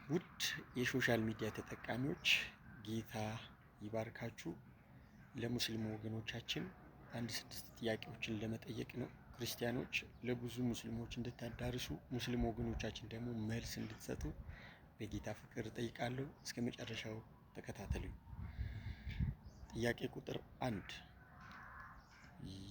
ውድ የሶሻል ሚዲያ ተጠቃሚዎች ጌታ ይባርካችሁ። ለሙስሊም ወገኖቻችን አንድ 6 ጥያቄዎችን ለመጠየቅ ነው። ክርስቲያኖች ለብዙ ሙስሊሞች እንድታዳርሱ፣ ሙስሊም ወገኖቻችን ደግሞ መልስ እንድትሰጡ በጌታ ፍቅር እጠይቃለሁ። እስከ መጨረሻው ተከታተሉኝ። ጥያቄ ቁጥር 1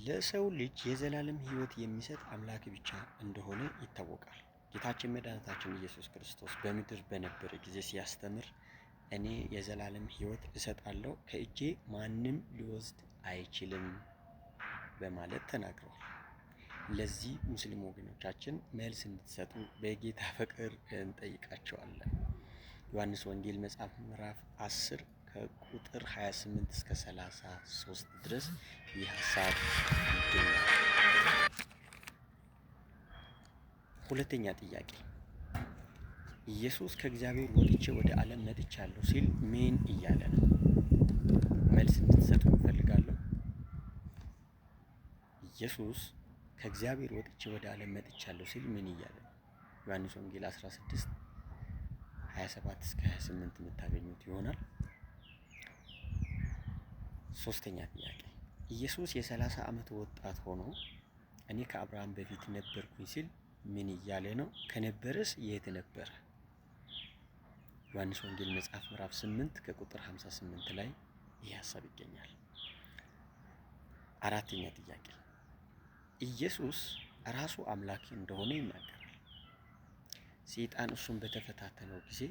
ለሰው ልጅ የዘላለም ሕይወት የሚሰጥ አምላክ ብቻ እንደሆነ ይታወቃል። ጌታችን መድኃኒታችን ኢየሱስ ክርስቶስ በምድር በነበረ ጊዜ ሲያስተምር እኔ የዘላለም ሕይወት እሰጣለሁ ከእጄ ማንም ሊወስድ አይችልም በማለት ተናግሯል። ለዚህ ሙስሊም ወገኖቻችን መልስ እንድትሰጡ በጌታ ፍቅር እንጠይቃቸዋለን። ዮሐንስ ወንጌል መጽሐፍ ምዕራፍ 10 ከቁጥር 28 እስከ 33 ድረስ ይህ ሐሳብ ይገኛል። ሁለተኛ ጥያቄ ኢየሱስ ከእግዚአብሔር ወጥቼ ወደ ዓለም መጥቻለሁ ሲል ምን እያለ ነው? መልስ እንድትሰጡ እፈልጋለሁ። ኢየሱስ ከእግዚአብሔር ወጥቼ ወደ ዓለም መጥቻለሁ ሲል ምን እያለ ነው? ዮሐንስ ወንጌል 16 27 እስከ 28 የምታገኙት ይሆናል። ሶስተኛ ጥያቄ ኢየሱስ የ30 ዓመት ወጣት ሆኖ እኔ ከአብርሃም በፊት ነበርኩኝ ሲል ምን እያለ ነው? ከነበረስ የት ነበረ? ዮሐንስ ወንጌል መጽሐፍ ምዕራፍ 8 ከቁጥር 58 ላይ ይህ ሐሳብ ይገኛል። አራተኛ ጥያቄ ኢየሱስ ራሱ አምላክ እንደሆነ ይናገራል። ሰይጣን እሱን በተፈታተነው ጊዜ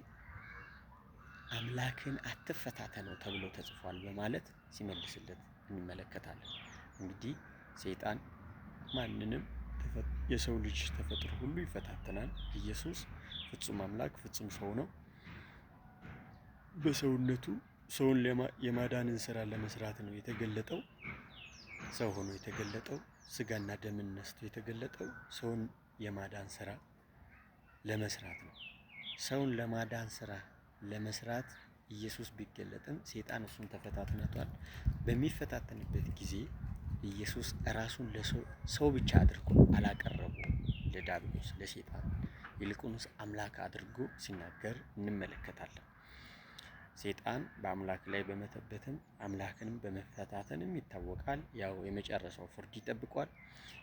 አምላክን አትፈታተነው ተብሎ ተጽፏል በማለት ሲመልስለት እንመለከታለን። እንግዲህ ሰይጣን ማንንም የሰው ልጅ ተፈጥሮ ሁሉ ይፈታተናል። ኢየሱስ ፍጹም አምላክ ፍጹም ሰው ነው። በሰውነቱ ሰውን የማዳንን ስራ ለመስራት ነው የተገለጠው። ሰው ሆኖ የተገለጠው ስጋና ደምን ነስቶ የተገለጠው ሰውን የማዳን ስራ ለመስራት ነው። ሰውን ለማዳን ስራ ለመስራት ኢየሱስ ቢገለጥም ሰይጣን እሱን ተፈታትነቷል። በሚፈታተንበት ጊዜ ኢየሱስ ራሱን ሰው ብቻ አድርጎ አላቀረበውም ለዲያብሎስ ለሰይጣን፣ ይልቁንስ አምላክ አድርጎ ሲናገር እንመለከታለን። ሰይጣን በአምላክ ላይ በመተበትም አምላክንም በመፈታተንም ይታወቃል። ያው የመጨረሻው ፍርድ ይጠብቋል።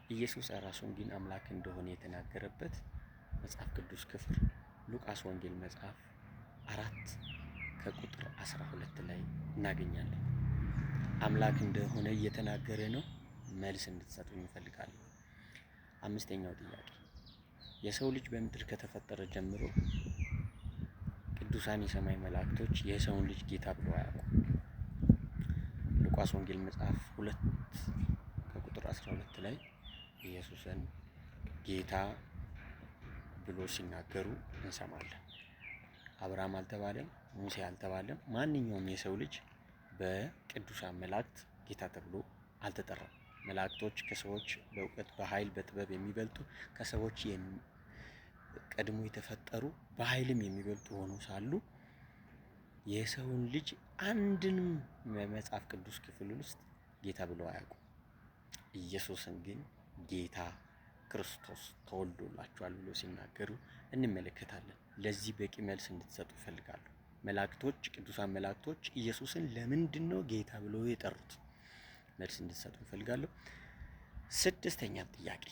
ኢየሱስ ራሱን ግን አምላክ እንደሆነ የተናገረበት መጽሐፍ ቅዱስ ክፍል ሉቃስ ወንጌል መጽሐፍ 4 ከቁጥር 12 ላይ እናገኛለን። አምላክ እንደሆነ እየተናገረ ነው። መልስ እንድትሰጡኝ እፈልጋለሁ። አምስተኛው ጥያቄ የሰው ልጅ በምድር ከተፈጠረ ጀምሮ ቅዱሳን የሰማይ መላእክቶች የሰውን ልጅ ጌታ ብለው አያውቁም። ሉቃስ ወንጌል መጽሐፍ 2 ከቁጥር 12 ላይ ኢየሱስን ጌታ ብሎ ሲናገሩ እንሰማለን። አብርሃም አልተባለም፣ ሙሴ አልተባለም። ማንኛውም የሰው ልጅ በቅዱሳን መላእክት ጌታ ተብሎ አልተጠራም። መላእክቶች ከሰዎች በእውቀት በኃይል በጥበብ የሚበልጡ ከሰዎች ቀድሞ የተፈጠሩ በኃይልም የሚበልጡ ሆኖ ሳሉ የሰውን ልጅ አንድንም መጽሐፍ ቅዱስ ክፍል ውስጥ ጌታ ብለው አያውቁም። ኢየሱስን ግን ጌታ ክርስቶስ ተወልዶላችኋል ብሎ ሲናገሩ እንመለከታለን። ለዚህ በቂ መልስ እንድትሰጡ እፈልጋለሁ። መላእክቶች ቅዱሳን መላእክቶች ኢየሱስን ለምንድን ነው ጌታ ብለው የጠሩት? መልስ እንድትሰጡ እፈልጋለሁ። ስድስተኛ ጥያቄ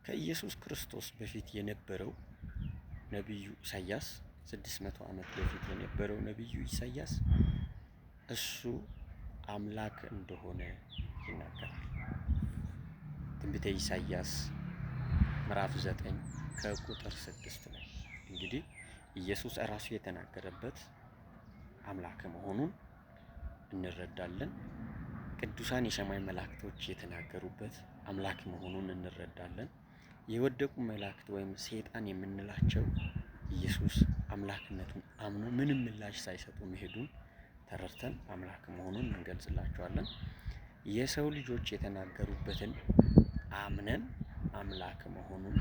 ከኢየሱስ ክርስቶስ በፊት የነበረው ነቢዩ ኢሳያስ 600 ዓመት በፊት የነበረው ነቢዩ ኢሳያስ እሱ አምላክ እንደሆነ ይናገራል። ትንቢተ ኢሳያስ ምዕራፍ 9 ከቁጥር 6 ላይ እንግዲህ ኢየሱስ ራሱ የተናገረበት አምላክ መሆኑን እንረዳለን። ቅዱሳን የሰማይ መላእክቶች የተናገሩበት አምላክ መሆኑን እንረዳለን። የወደቁ መላእክት ወይም ሰይጣን የምንላቸው ኢየሱስ አምላክነቱን አምኖ ምንም ምላሽ ሳይሰጡ መሄዱን ተረድተን አምላክ መሆኑን እንገልጽላቸዋለን። የሰው ልጆች የተናገሩበትን አምነን አምላክ መሆኑን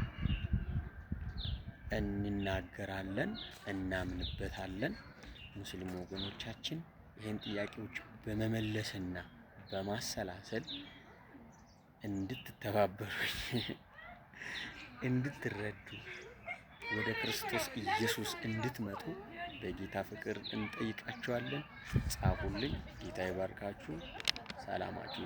እንናገራለን፣ እናምንበታለን። ሙስሊም ወገኖቻችን ይህን ጥያቄዎች በመመለስና በማሰላሰል እንድትተባበሩኝ እንድትረዱ ወደ ክርስቶስ ኢየሱስ እንድትመጡ በጌታ ፍቅር እንጠይቃችኋለን። ጻፉልኝ። ጌታ ይባርካችሁ። ሰላማችሁ